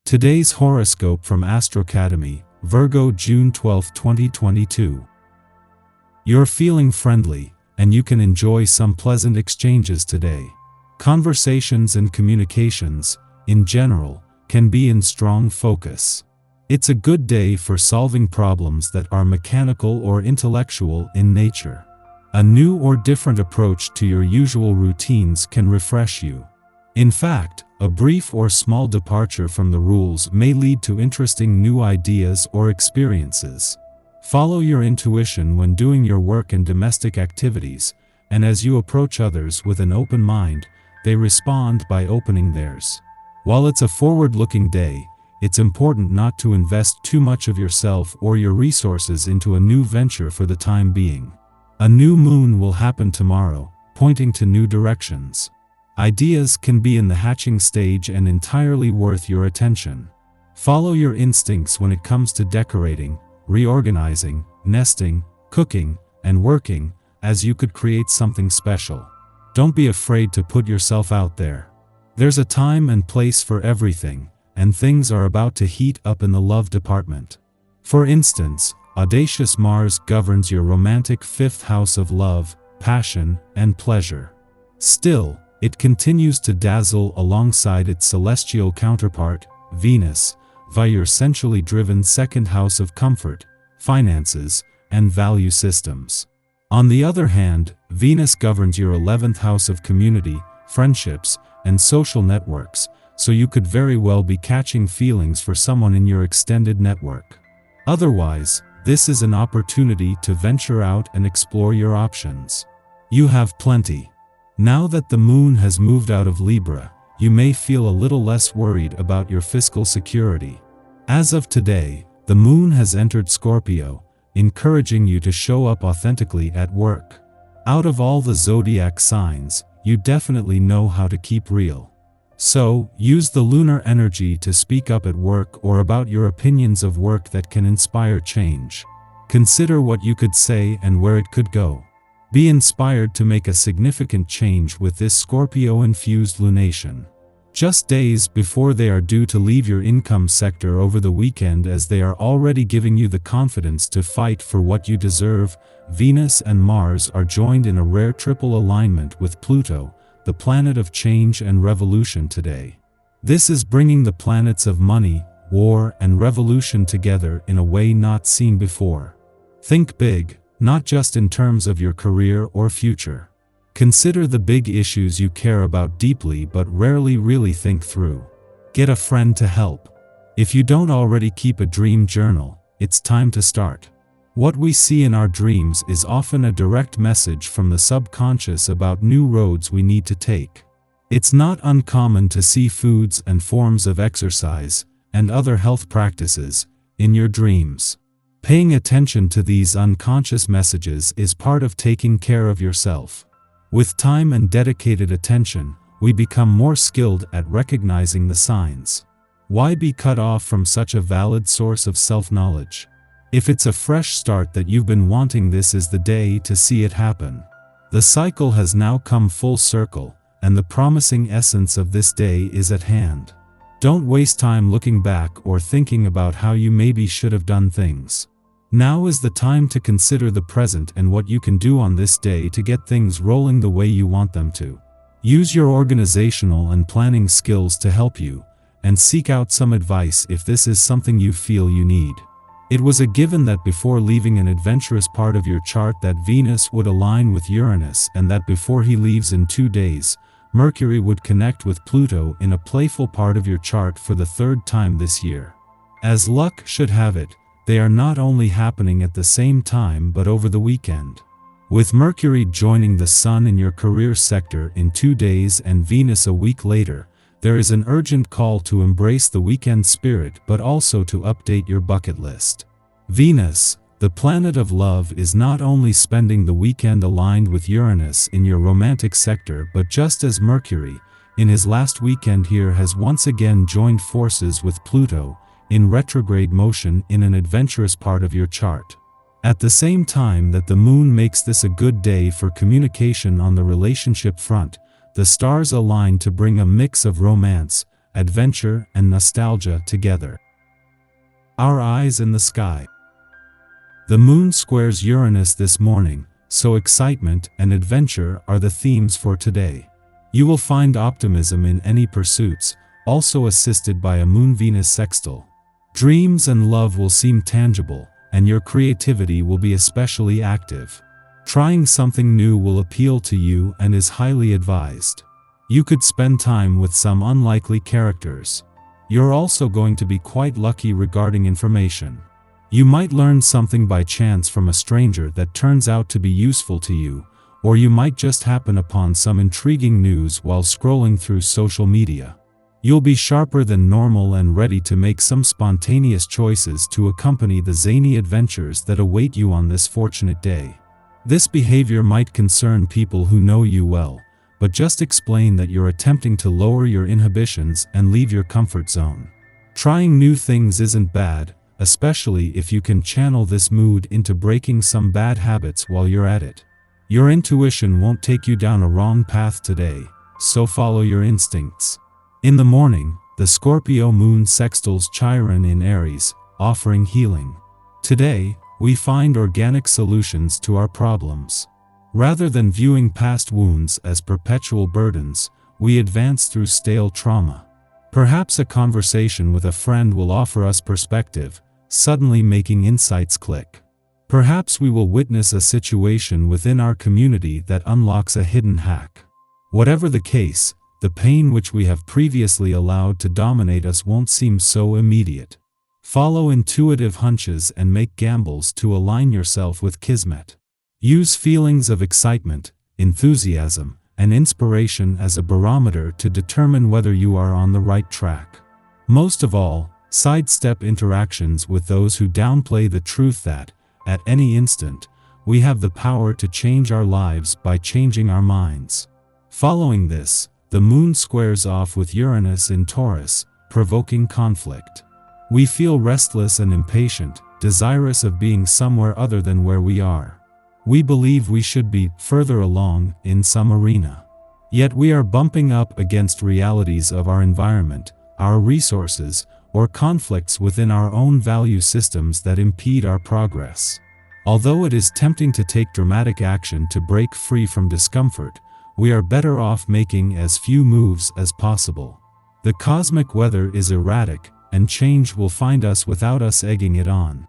Today's horoscope from Astrocademy, Virgo June 12, 2022. You're feeling friendly, and you can enjoy some pleasant exchanges today. Conversations and communications, in general, can be in strong focus. It's a good day for solving problems that are mechanical or intellectual in nature. A new or different approach to your usual routines can refresh you. In fact, a brief or small departure from the rules may lead to interesting new ideas or experiences. Follow your intuition when doing your work and domestic activities, and as you approach others with an open mind, they respond by opening theirs. While it's a forward-looking day, it's important not to invest too much of yourself or your resources into a new venture for the time being. A new moon will happen tomorrow, pointing to new directions. Ideas can be in the hatching stage and entirely worth your attention. Follow your instincts when it comes to decorating, reorganizing, nesting, cooking, and working, as you could create something special. Don't be afraid to put yourself out there. There's a time and place for everything, and things are about to heat up in the love department. For instance, audacious Mars governs your romantic fifth house of love, passion, and pleasure. Still, it continues to dazzle alongside its celestial counterpart, Venus, via your sensually driven second house of comfort, finances, and value systems. On the other hand, Venus governs your 11th house of community, friendships, and social networks, so you could very well be catching feelings for someone in your extended network. Otherwise, this is an opportunity to venture out and explore your options. You have plenty. Now that the moon has moved out of Libra, you may feel a little less worried about your fiscal security. As of today, the moon has entered Scorpio, encouraging you to show up authentically at work. Out of all the zodiac signs, you definitely know how to keep real. So, use the lunar energy to speak up at work or about your opinions of work that can inspire change. Consider what you could say and where it could go. Be inspired to make a significant change with this Scorpio-infused lunation. Just days before they are due to leave your income sector over the weekend, as they are already giving you the confidence to fight for what you deserve, Venus and Mars are joined in a rare triple alignment with Pluto, the planet of change and revolution today. This is bringing the planets of money, war, and revolution together in a way not seen before. Think big, not just in terms of your career or future. Consider the big issues you care about deeply but rarely really think through. Get a friend to help. If you don't already keep a dream journal, it's time to start. What we see in our dreams is often a direct message from the subconscious about new roads we need to take. It's not uncommon to see foods and forms of exercise, and other health practices, in your dreams. Paying attention to these unconscious messages is part of taking care of yourself. With time and dedicated attention, we become more skilled at recognizing the signs. Why be cut off from such a valid source of self-knowledge? If it's a fresh start that you've been wanting, this is the day to see it happen. The cycle has now come full circle, and the promising essence of this day is at hand. Don't waste time looking back or thinking about how you maybe should have done things. Now is the time to consider the present and what you can do on this day to get things rolling the way you want them to. Use your organizational and planning skills to help you, and seek out some advice if this is something you feel you need. It was a given that before leaving an adventurous part of your chart that Venus would align with Uranus, and that before he leaves in 2 days, Mercury would connect with Pluto in a playful part of your chart for the 3rd time this year. As luck should have it, they are not only happening at the same time but over the weekend. With Mercury joining the Sun in your career sector in 2 days and Venus a week later, there is an urgent call to embrace the weekend spirit but also to update your bucket list. Venus, the planet of love, is not only spending the weekend aligned with Uranus in your romantic sector, but just as Mercury, in his last weekend here, has once again joined forces with Pluto, in retrograde motion in an adventurous part of your chart. At the same time that the moon makes this a good day for communication on the relationship front, the stars align to bring a mix of romance, adventure, and nostalgia together. Our eyes in the sky. The moon squares Uranus this morning, so excitement and adventure are the themes for today. You will find optimism in any pursuits, also assisted by a Moon-Venus sextile. Dreams and love will seem tangible, and your creativity will be especially active. Trying something new will appeal to you and is highly advised. You could spend time with some unlikely characters. You're also going to be quite lucky regarding information. You might learn something by chance from a stranger that turns out to be useful to you, or you might just happen upon some intriguing news while scrolling through social media. You'll be sharper than normal and ready to make some spontaneous choices to accompany the zany adventures that await you on this fortunate day. This behavior might concern people who know you well, but just explain that you're attempting to lower your inhibitions and leave your comfort zone. Trying new things isn't bad, especially if you can channel this mood into breaking some bad habits while you're at it. Your intuition won't take you down a wrong path today, so follow your instincts. In the morning, the Scorpio moon sextiles Chiron in Aries, offering healing. Today, we find organic solutions to our problems. Rather than viewing past wounds as perpetual burdens, we advance through stale trauma. Perhaps a conversation with a friend will offer us perspective, suddenly making insights click. Perhaps we will witness a situation within our community that unlocks a hidden hack. Whatever the case, the pain which we have previously allowed to dominate us won't seem so immediate. Follow intuitive hunches and make gambles to align yourself with Kismet. Use feelings of excitement, enthusiasm, and inspiration as a barometer to determine whether you are on the right track. Most of all, sidestep interactions with those who downplay the truth that, at any instant, we have the power to change our lives by changing our minds. Following this, the moon squares off with Uranus in Taurus, provoking conflict. We feel restless and impatient, desirous of being somewhere other than where we are. We believe we should be further along in some arena. Yet we are bumping up against realities of our environment, our resources, or conflicts within our own value systems that impede our progress. Although it is tempting to take dramatic action to break free from discomfort, we are better off making as few moves as possible. The cosmic weather is erratic, and change will find us without us egging it on.